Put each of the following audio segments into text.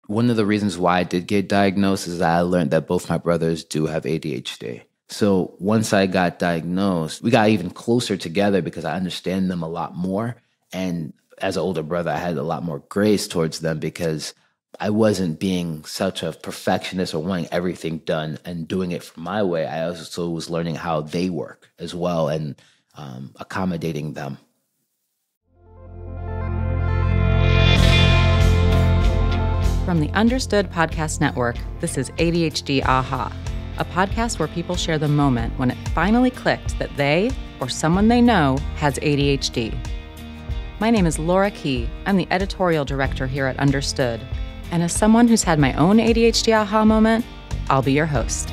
One of the reasons why I did get diagnosed is that I learned that both my brothers do have ADHD. So once I got diagnosed, we got even closer together because I understand them a lot more. And as an older brother, I had a lot more grace towards them because I wasn't being such a perfectionist or wanting everything done and doing it from my way. I also was learning how they work as well and accommodating them. From the Understood Podcast Network, this is ADHD Aha, a podcast where people share the moment when it finally clicked that they or someone they know has ADHD. My name is Laura Key. I'm the editorial director here at Understood. And as someone who's had my own ADHD aha moment, I'll be your host.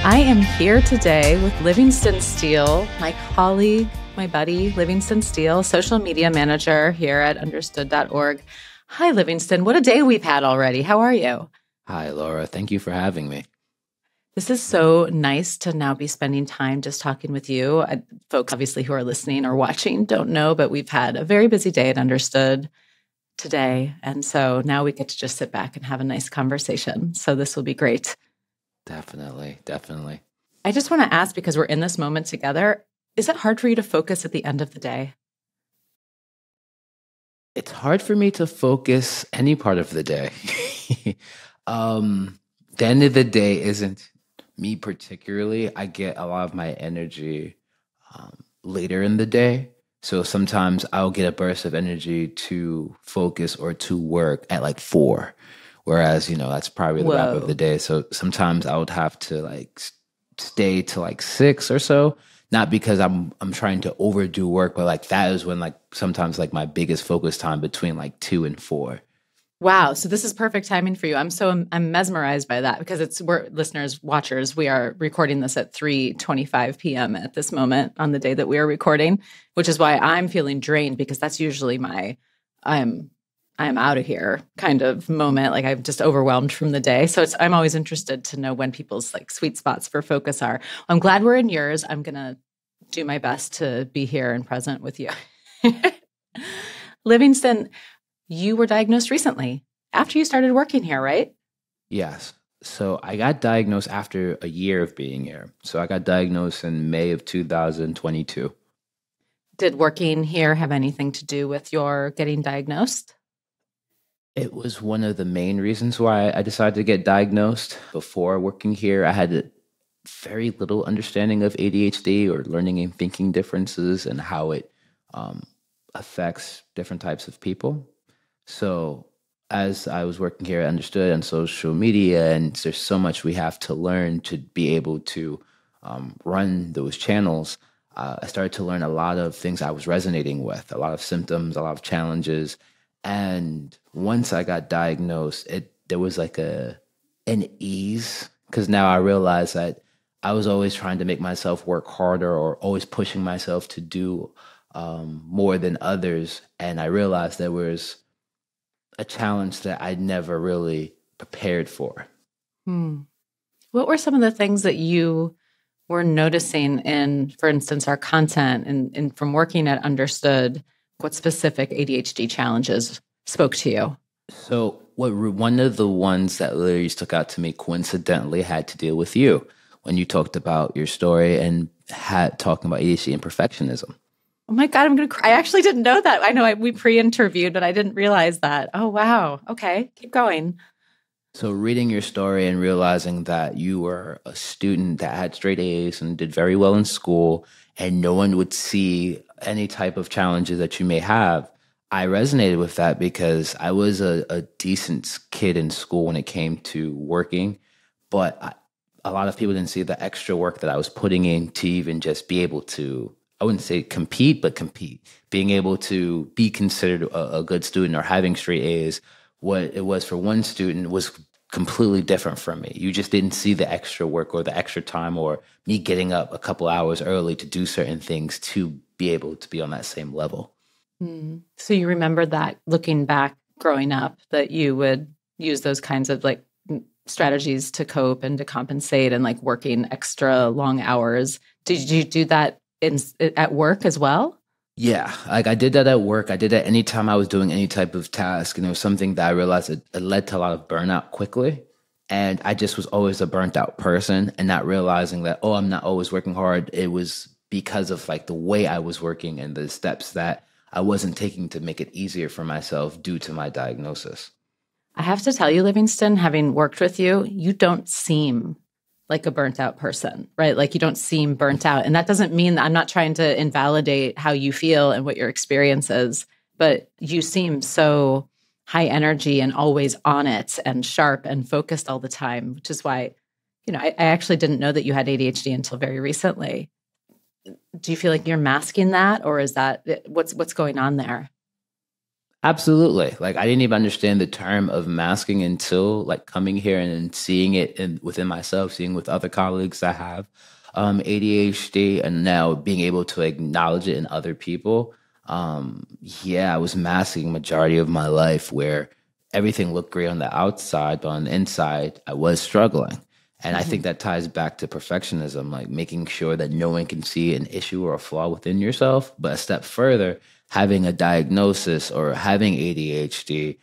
I am here today with Livingston Steele, my colleague, my buddy, Livingston Steele, social media manager here at understood.org. Hi, Livingston. What a day we've had already. How are you? Hi, Laura. Thank you for having me. This is so nice to now be spending time just talking with you. Folks, obviously, who are listening or watching don't know, but we've had a very busy day at Understood today. And so now we get to just sit back and have a nice conversation. So this will be great. Definitely. I just want to ask, because we're in this moment together, is it hard for you to focus at the end of the day? It's hard for me to focus any part of the day. The end of the day isn't me particularly. I get a lot of my energy later in the day. So sometimes I'll get a burst of energy to focus or to work at like 4. Whereas, that's probably the wrap of the day. So sometimes I would have to stay to 6 or so. Not because I'm trying to overdo work, but that is when sometimes my biggest focus time between 2 and 4. Wow. So this is perfect timing for you. I'm mesmerized by that because we're listeners, watchers, we are recording this at 3:25 p.m. at this moment on the day that we are recording, which is why I'm feeling drained because that's usually my I'm out of here kind of moment. I'm just overwhelmed from the day. So I'm always interested to know when people's sweet spots for focus are. I'm glad we're in yours. I'm going to do my best to be here and present with you. Livingston, you were diagnosed recently after you started working here, right? Yes. So I got diagnosed after a year of being here. So I got diagnosed in May of 2022. Did working here have anything to do with your getting diagnosed? It was one of the main reasons why I decided to get diagnosed. Before working here, I had very little understanding of ADHD or learning and thinking differences and how it affects different types of people. So as I was working here, I understood on social media, and there's so much we have to learn to be able to run those channels. I started to learn a lot of things I was resonating with, a lot of symptoms, a lot of challenges. And once I got diagnosed, there was an ease, because now I realize that I was always trying to make myself work harder or always pushing myself to do more than others. And I realized there was a challenge that I'd never really prepared for. What were some of the things that you were noticing in, for instance, our content and from working at Understood? What specific ADHD challenges spoke to you? So one of the ones that literally stuck out to me coincidentally had to deal with you when you talked about your story and talking about ADHD and perfectionism. Oh my God, I'm going to cry. I actually didn't know that. I know we pre-interviewed, but I didn't realize that. Oh, wow. Okay, keep going. So reading your story and realizing that you were a student that had straight A's and did very well in school and no one would see any type of challenges that you may have, I resonated with that because I was a decent kid in school when it came to working, but a lot of people didn't see the extra work that I was putting in to even just be able to, I wouldn't say compete, but compete. Being able to be considered a good student or having straight A's, what it was for one student was completely different from me. You just didn't see the extra work or the extra time or me getting up a couple hours early to do certain things to be able to be on that same level. So you remember that looking back growing up, that you would use those kinds of strategies to cope and to compensate and working extra long hours. Did you do that at work as well? Yeah, like I did that at work. I did that anytime I was doing any type of task. And it was something that I realized it led to a lot of burnout quickly. And I just was always a burnt out person and not realizing that, oh, I'm not always working hard. It was because of like the way I was working and the steps that I wasn't taking to make it easier for myself due to my diagnosis. I have to tell you, Livingston, having worked with you, you don't seem like a burnt out person, right? Like you don't seem burnt out. And that doesn't mean that I'm not trying to invalidate how you feel and what your experience is, but you seem so high energy and always on it and sharp and focused all the time, which is why, I actually didn't know that you had ADHD until very recently. Do you feel like you're masking that, or is that what's going on there? Absolutely. Like I didn't even understand the term of masking until like coming here and then seeing it within myself, seeing with other colleagues that have ADHD, and now being able to acknowledge it in other people. Yeah, I was masking majority of my life where everything looked great on the outside, but on the inside, I was struggling. And I think Mhm. that ties back to perfectionism, like making sure that no one can see an issue or a flaw within yourself. But a step further, having a diagnosis or having ADHD,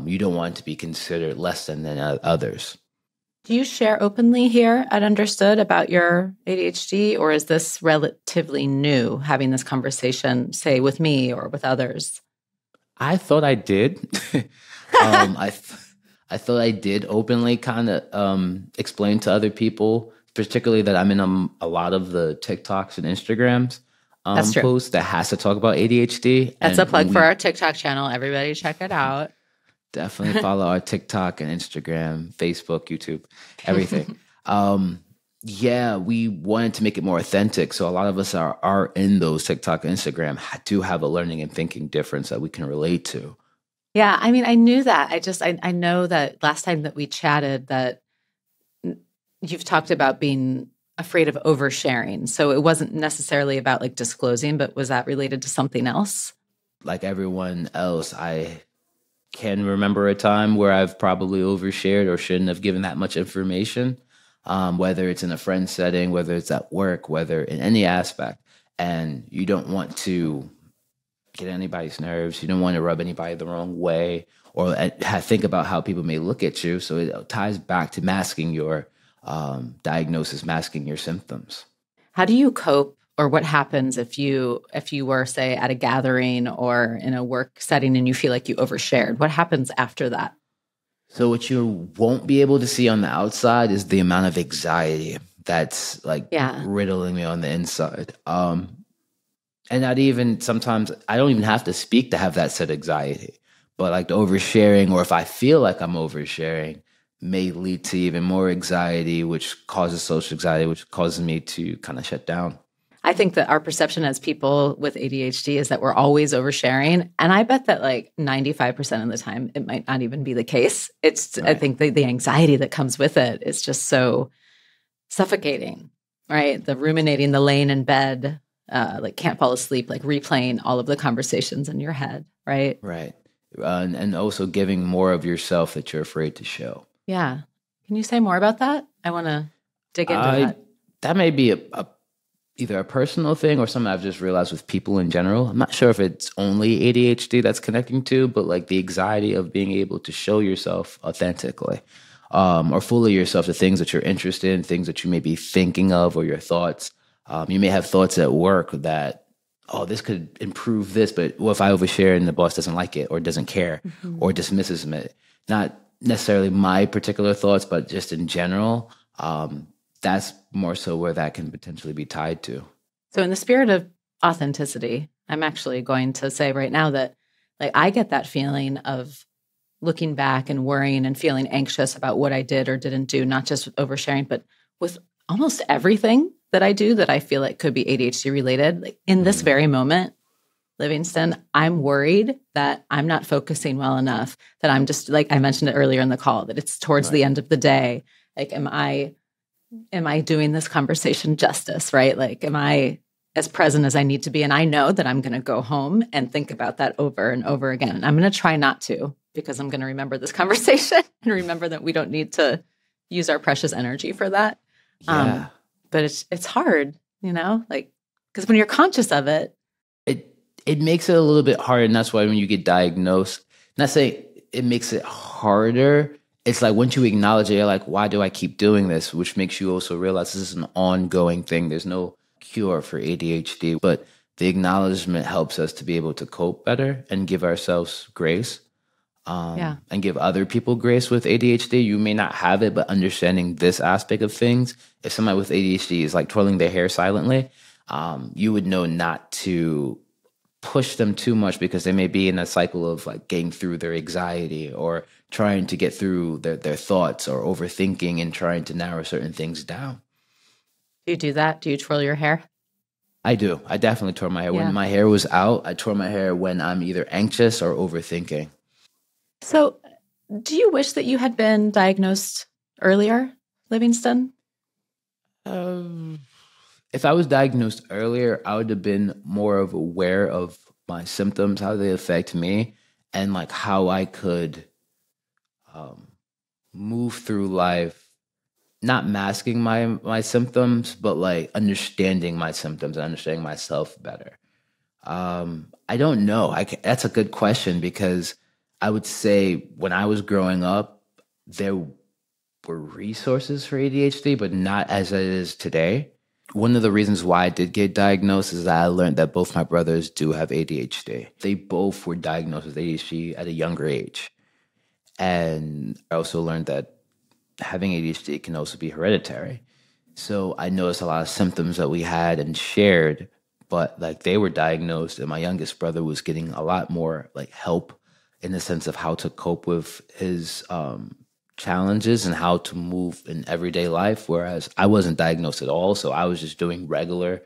you don't want to be considered less than others. Do you share openly here at Understood about your ADHD, or is this relatively new, having this conversation, say, with me or with others? I thought I did. um, I, th- I thought I did openly kind of explain to other people, particularly that I'm in a lot of the TikToks and Instagrams That's true. posts that has to talk about ADHD. That's a And when plug for we our TikTok channel. Everybody check it out. definitely follow our TikTok and Instagram, Facebook, YouTube, everything. Um, yeah, we wanted to make it more authentic. So a lot of us are in those TikTok and Instagram do have a learning and thinking difference that we can relate to. Yeah, I mean, I knew that. I know that last time that we chatted that you've talked about being afraid of oversharing. So it wasn't necessarily about like disclosing, but was that related to something else? Like everyone else, I can remember a time where I've probably overshared or shouldn't have given that much information, whether it's in a friend setting, whether it's at work, whether in any aspect. And you don't want to get anybody's nerves. You don't want to rub anybody the wrong way or think about how people may look at you. So it ties back to masking your diagnosis, masking your symptoms. How do you cope, or what happens if you were, say, at a gathering or in a work setting and you feel like you overshared? What happens after that? So what you won't be able to see on the outside is the amount of anxiety that's like Yeah. riddling me on the inside. And not even sometimes I don't even have to speak to have that said anxiety, but like the oversharing, or if I feel like I'm oversharing, may lead to even more anxiety, which causes social anxiety, which causes me to kind of shut down. I think that our perception as people with ADHD is that we're always oversharing. And I bet that like 95% of the time, it might not even be the case. I Right. think the anxiety that comes with it is just so suffocating, right? The ruminating, the laying in bed, like can't fall asleep, like replaying all of the conversations in your head, right? Right. And also giving more of yourself that you're afraid to show. Yeah. Can you say more about that? I want to dig into I that. That may be either a personal thing or something I've just realized with people in general. I'm not sure if it's only ADHD that's connecting to, but like the anxiety of being able to show yourself authentically, or fully yourself, the things that you're interested in, things that you may be thinking of, or your thoughts. You may have thoughts at work that, oh, this could improve this, but what if I overshare and the boss doesn't like it or doesn't care Mhm. or dismisses me? Not necessarily my particular thoughts, but just in general. That's more so where that can potentially be tied to. So, in the spirit of authenticity, I'm actually going to say right now that like I get that feeling of looking back and worrying and feeling anxious about what I did or didn't do, not just with oversharing, but with almost everything that I do that I feel like could be ADHD related. Like in this Mm, very moment, Livingston, I'm worried that I'm not focusing well enough, that I'm just like I mentioned it earlier in the call, that it's towards the right. end of the day. Like, am I doing this conversation justice, right? Like, am I as present as I need to be? And I know that I'm going to go home and think about that over and over again. And I'm going to try not to, because I'm going to remember this conversation and remember that we don't need to use our precious energy for that. Um, Yeah. but it's hard, like, because when you're conscious of it, It It makes it a little bit harder. And that's why when you get diagnosed, not saying it makes it harder. It's like once you acknowledge it, you're like, why do I keep doing this? Which makes you also realize this is an ongoing thing. There's no cure for ADHD, but the acknowledgement helps us to be able to cope better and give ourselves grace. Yeah. And give other people grace with ADHD. You may not have it, but understanding this aspect of things, if somebody with ADHD is like twirling their hair silently, you would know not to push them too much because they may be in a cycle of like getting through their anxiety or trying to get through their thoughts or overthinking and trying to narrow certain things down. Do you do that? Do you twirl your hair? I do. I definitely tore my hair. Yeah. When my hair was out, I tore my hair when I'm either anxious or overthinking. So, do you wish that you had been diagnosed earlier, Livingston? If I was diagnosed earlier, I would have been more of aware of my symptoms, how they affect me, and like how I could move through life, not masking my symptoms, but like understanding my symptoms and understanding myself better. I don't know. That's a good question because I would say when I was growing up, there were resources for ADHD, but not as it is today. One of the reasons why I did get diagnosed is that I learned that both my brothers do have ADHD. They both were diagnosed with ADHD at a younger age. And I also learned that having ADHD can also be hereditary. So I noticed a lot of symptoms that we had and shared, but like they were diagnosed and my youngest brother was getting a lot more like help in the sense of how to cope with his challenges and how to move in everyday life, whereas I wasn't diagnosed at all. So I was just doing regular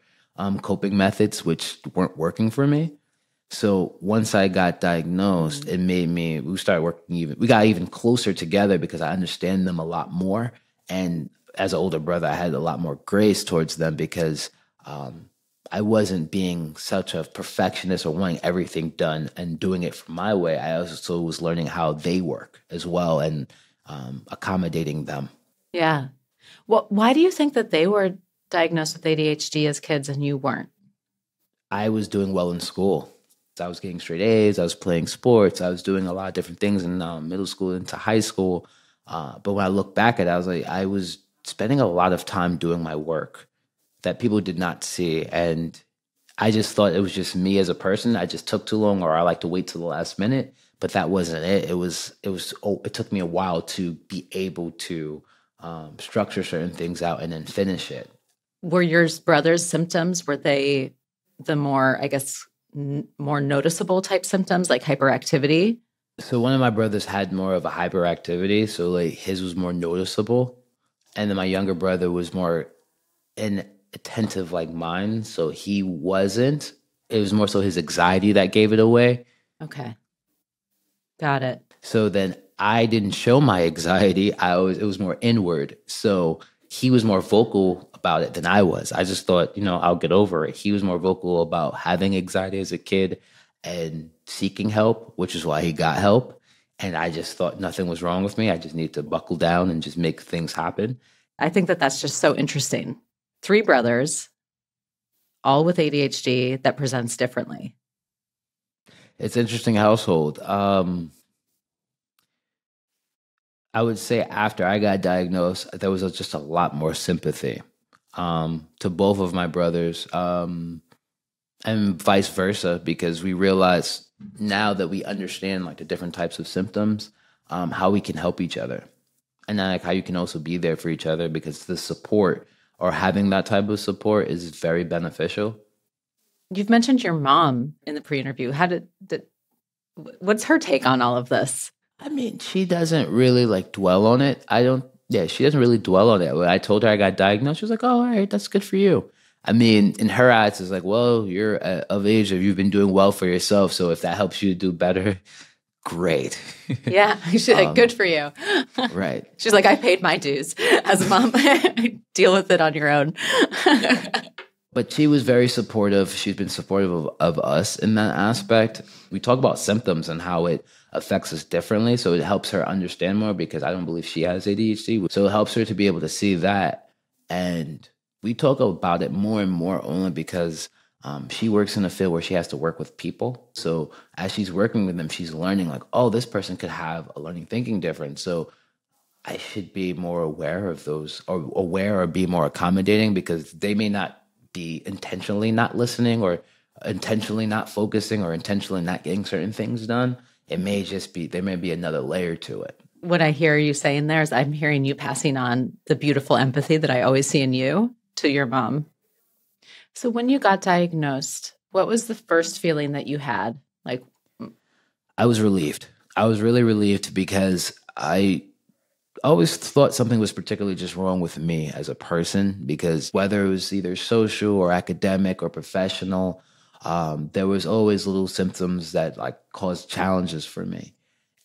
coping methods, which weren't working for me. So once I got diagnosed, it made me, we got even closer together because I understand them a lot more. And as an older brother, I had a lot more grace towards them because I wasn't being such a perfectionist or wanting everything done and doing it for my way. I also was learning how they work as well and accommodating them. Yeah. Well, why do you think that they were diagnosed with ADHD as kids and you weren't? I was doing well in school. I was getting straight A's. I was playing sports. I was doing a lot of different things in middle school into high school. But when I look back at it, I was like, I was spending a lot of time doing my work that people did not see. And I just thought it was just me as a person. I just took too long or I like to wait till the last minute. But that wasn't it. It took me a while to be able to structure certain things out and then finish it. Were your brothers' symptoms, were they the more, I guess, more noticeable type symptoms like hyperactivity? So one of my brothers had more of a hyperactivity. So like his was more noticeable. And then my younger brother was more inattentive like mine. So he wasn't. It was more so his anxiety that gave it away. Okay. Got it. So then I didn't show my anxiety. It was more inward. So he was more vocal about it than I was. I just thought, I'll get over it. He was more vocal about having anxiety as a kid and seeking help, which is why he got help. And I just thought nothing was wrong with me. I just need to buckle down and just make things happen. I think that that's just so interesting. 3 brothers, all with ADHD that presents differently. It's an interesting household. I would say after I got diagnosed, there was just a lot more sympathy to both of my brothers and vice versa, because we realized now that we understand like the different types of symptoms, how we can help each other. And then like how you can also be there for each other, because the support or having that type of support is very beneficial. You've mentioned your mom in the pre-interview. What's her take on all of this? I mean, she doesn't really like dwell on it. She doesn't really dwell on it. When I told her I got diagnosed, she was like, oh, all right, that's good for you. I mean, in her eyes, it's like, well, you're of age, or you've been doing well for yourself. So if that helps you to do better, great. Yeah, she's like, good for you. Right. She's like, I paid my dues as a mom. Deal with it on your own. But she was very supportive. She's been supportive of us in that aspect. We talk about symptoms and how it affects us differently. So it helps her understand more, because I don't believe she has ADHD. So it helps her to be able to see that. And we talk about it more and more only because She works in a field where she has to work with people. So as she's working with them, she's learning like, oh, this person could have a learning thinking difference. So I should be more aware of those, or aware or be more accommodating, because they may not be intentionally not listening or intentionally not focusing or intentionally not getting certain things done. It may just be, there may be another layer to it. What I hear you saying there is I'm hearing you passing on the beautiful empathy that I always see in you to your mom. So when you got diagnosed, what was the first feeling that you had? Like, I was relieved. I was really relieved because I always thought something was particularly just wrong with me as a person, because whether it was either social or academic or professional, there was always little symptoms that like caused challenges for me.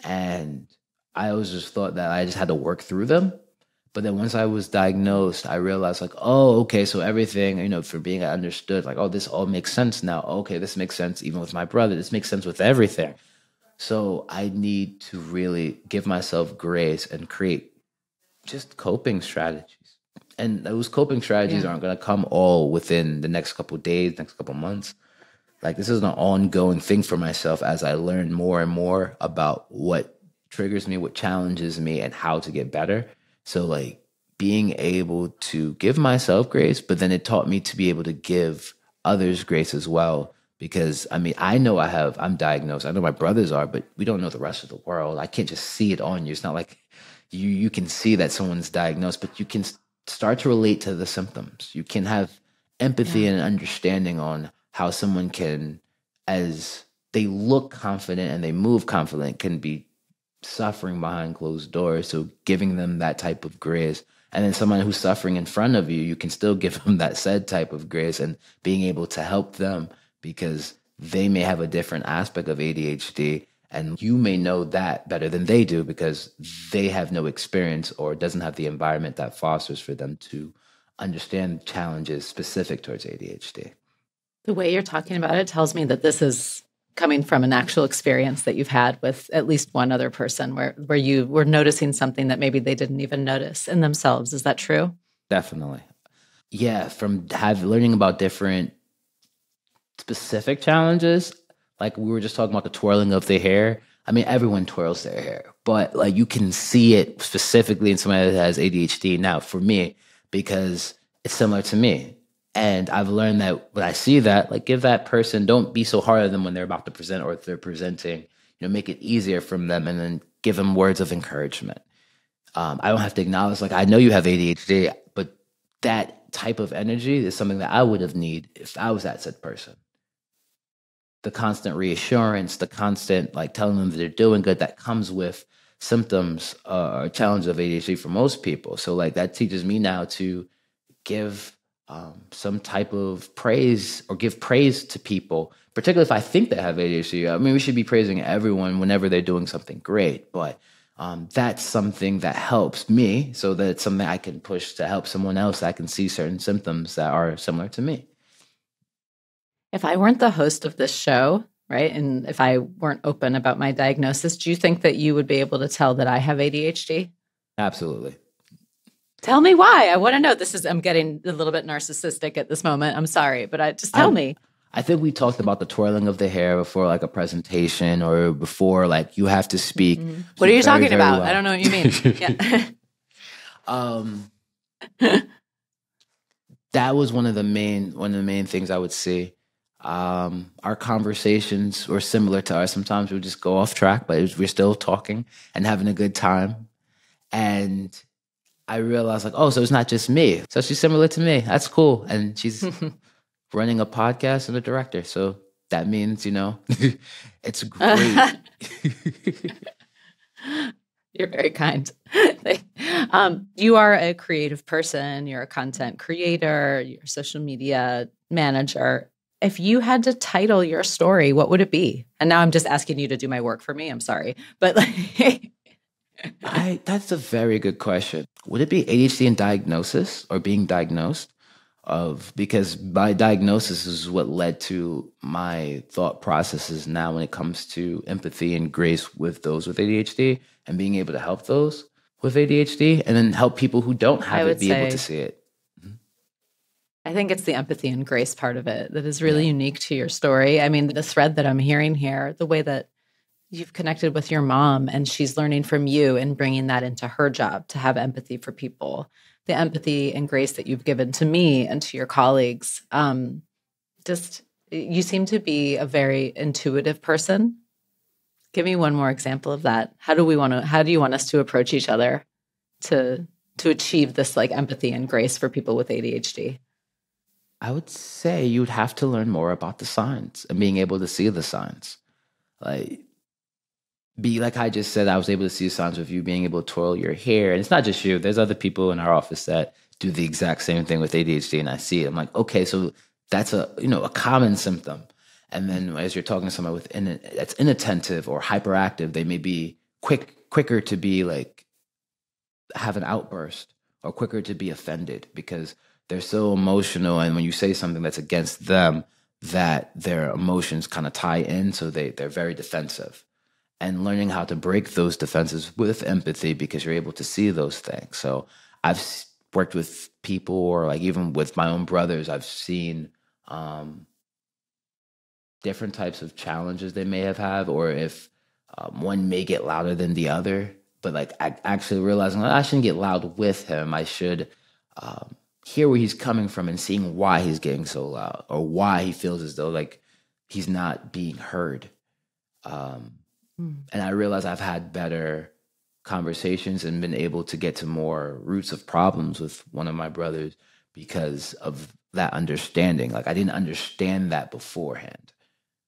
And I always just thought that I just had to work through them. But then once I was diagnosed, I realized like, oh, okay, so everything, for being I understood, like, oh, this all makes sense now. Okay, this makes sense even with my brother. This makes sense with everything. So I need to really give myself grace and create just coping strategies. And those coping strategies aren't going to come all within the next couple of days, next couple of months. Like, this is an ongoing thing for myself as I learn more and more about what triggers me, what challenges me, and how to get better. So like being able to give myself grace, but then it taught me to be able to give others grace as well. Because I know I'm diagnosed. I know my brothers are, but we don't know the rest of the world. I can't just see it on you. It's not like you can see that someone's diagnosed, but you can start to relate to the symptoms. You can have empathy and understanding on how someone can, as they look confident and they move confident, can be suffering behind closed doors. So giving them that type of grace. And then someone who's suffering in front of you, you can still give them that said type of grace and being able to help them, because they may have a different aspect of ADHD and you may know that better than they do because they have no experience or doesn't have the environment that fosters for them to understand challenges specific towards ADHD. The way you're talking about it tells me that this is coming from an actual experience that you've had with at least one other person where you were noticing something that maybe they didn't even notice in themselves. Is that true? Definitely. Yeah, from learning about different specific challenges, like we were just talking about the twirling of the hair. Everyone twirls their hair, but like you can see it specifically in somebody that has ADHD. Now, for me, because it's similar to me. And I've learned that when I see that, like give that person, don't be so hard on them when they're about to present or if they're presenting, make it easier from them and then give them words of encouragement. I don't have to acknowledge, like, I know you have ADHD, but that type of energy is something that I would have need if I was that said person. The constant reassurance, the constant, like, telling them that they're doing good, that comes with symptoms or challenges of ADHD for most people. So, like, that teaches me now to give some type of praise or give praise to people, particularly if I think they have ADHD. We should be praising everyone whenever they're doing something great, but that's something that helps me so that it's something I can push to help someone else that can see certain symptoms that are similar to me. If I weren't the host of this show, right, and if I weren't open about my diagnosis, do you think that you would be able to tell that I have ADHD? Absolutely. Tell me why. I want to know. I'm getting a little bit narcissistic at this moment. I'm sorry, but just tell me. I think we talked about the twirling of the hair before like a presentation or before like you have to speak. Mm-hmm. What are you talking about? Well. I don't know what you mean. That was one of the main things I would see. Our conversations were similar to ours. Sometimes we would just go off track, but we're still talking and having a good time. And I realized like, oh, so it's not just me. So she's similar to me. That's cool. And she's running a podcast and a director. So that means, it's great. You're very kind. You are a creative person. You're a content creator. You're a social media manager. If you had to title your story, what would it be? And now I'm just asking you to do my work for me. I'm sorry. But that's a very good question. Would it be ADHD and diagnosis or being diagnosed? Because my diagnosis is what led to my thought processes now when it comes to empathy and grace with those with ADHD and being able to help those with ADHD and then help people who don't have it be able to see it. I think it's the empathy and grace part of it that is really unique to your story. I mean, the thread that I'm hearing here, the way that you've connected with your mom and she's learning from you and bringing that into her job to have empathy for people, the empathy and grace that you've given to me and to your colleagues. You seem to be a very intuitive person. Give me one more example of that. How do you want us to approach each other to achieve this like empathy and grace for people with ADHD? I would say you'd have to learn more about the signs and being able to see the signs. Like I just said, I was able to see signs of you being able to twirl your hair. And it's not just you. There's other people in our office that do the exact same thing with ADHD, and I see it. I'm like, okay, so that's a common symptom. And then as you're talking to someone that's inattentive or hyperactive, they may be quicker to be like have an outburst or quicker to be offended because they're so emotional, and when you say something that's against them, that their emotions kind of tie in, so they're very defensive. And learning how to break those defenses with empathy because you're able to see those things. So I've worked with people, or like even with my own brothers, I've seen different types of challenges they may have, or if one may get louder than the other. But like I actually realizing I shouldn't get loud with him. I should hear where he's coming from and seeing why he's getting so loud or why he feels as though like he's not being heard. And I realize I've had better conversations and been able to get to more roots of problems with one of my brothers because of that understanding. Like I didn't understand that beforehand.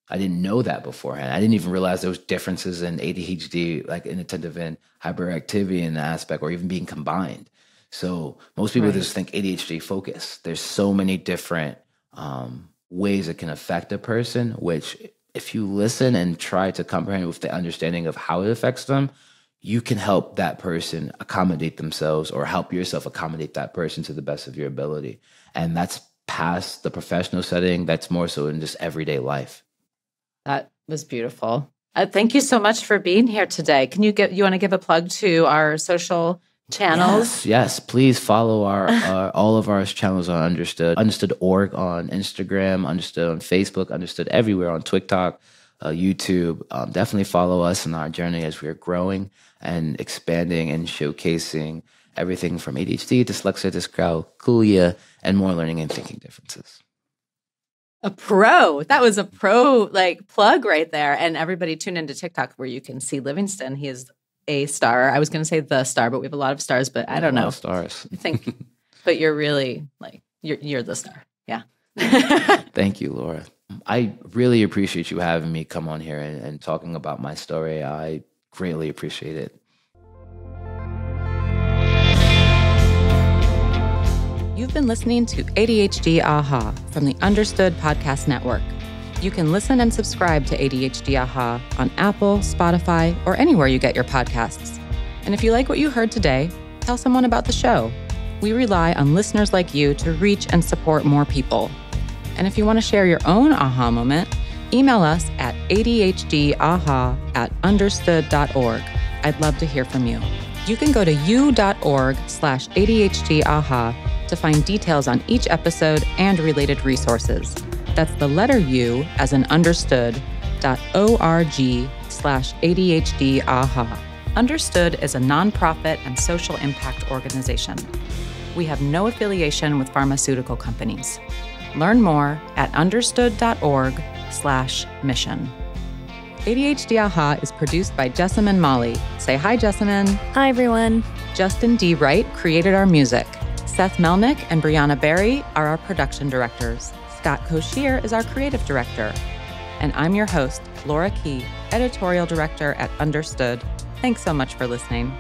I didn't know that beforehand. I didn't even realize there was differences in ADHD, like inattentive and hyperactivity in the aspect, or even being combined. So most people just think ADHD focus. There's so many different ways it can affect a person, which if you listen and try to comprehend with the understanding of how it affects them, you can help that person accommodate themselves or help yourself accommodate that person to the best of your ability. And that's past the professional setting. That's more so in just everyday life. That was beautiful. Thank you so much for being here today. Can you want to give a plug to our social channels? Yes. Please follow our all of our channels on Understood.org on Instagram, Understood on Facebook, Understood everywhere on TikTok, YouTube. Definitely follow us in our journey as we are growing and expanding and showcasing everything from ADHD, dyslexia, dyscalculia, and more learning and thinking differences. A pro. That was a pro plug right there. And everybody tune into TikTok where you can see Livingston. He is a star. I was going to say the star, but we have a lot of stars, but I don't know. Stars. I think, but you're really you're the star. Yeah. Thank you, Laura. I really appreciate you having me come on here and talking about my story. I greatly appreciate it. You've been listening to ADHD Aha from the Understood Podcast Network. You can listen and subscribe to ADHD Aha on Apple, Spotify, or anywhere you get your podcasts. And if you like what you heard today, tell someone about the show. We rely on listeners like you to reach and support more people. And if you want to share your own aha moment, email us at adhdaha@understood.org. I'd love to hear from you. You can go to u.org/ADHDAha to find details on each episode and related resources. That's the letter U as in understood.org/ADHDAha. Understood is a nonprofit and social impact organization. We have no affiliation with pharmaceutical companies. Learn more at understood.org/mission. ADHD Aha is produced by Jessamine Molly. Say hi, Jessamine. Hi, everyone. Justin D. Wright created our music. Seth Melnick and Brianna Berry are our production directors. Scott Koshier is our creative director. And I'm your host, Laura Key, editorial director at Understood. Thanks so much for listening.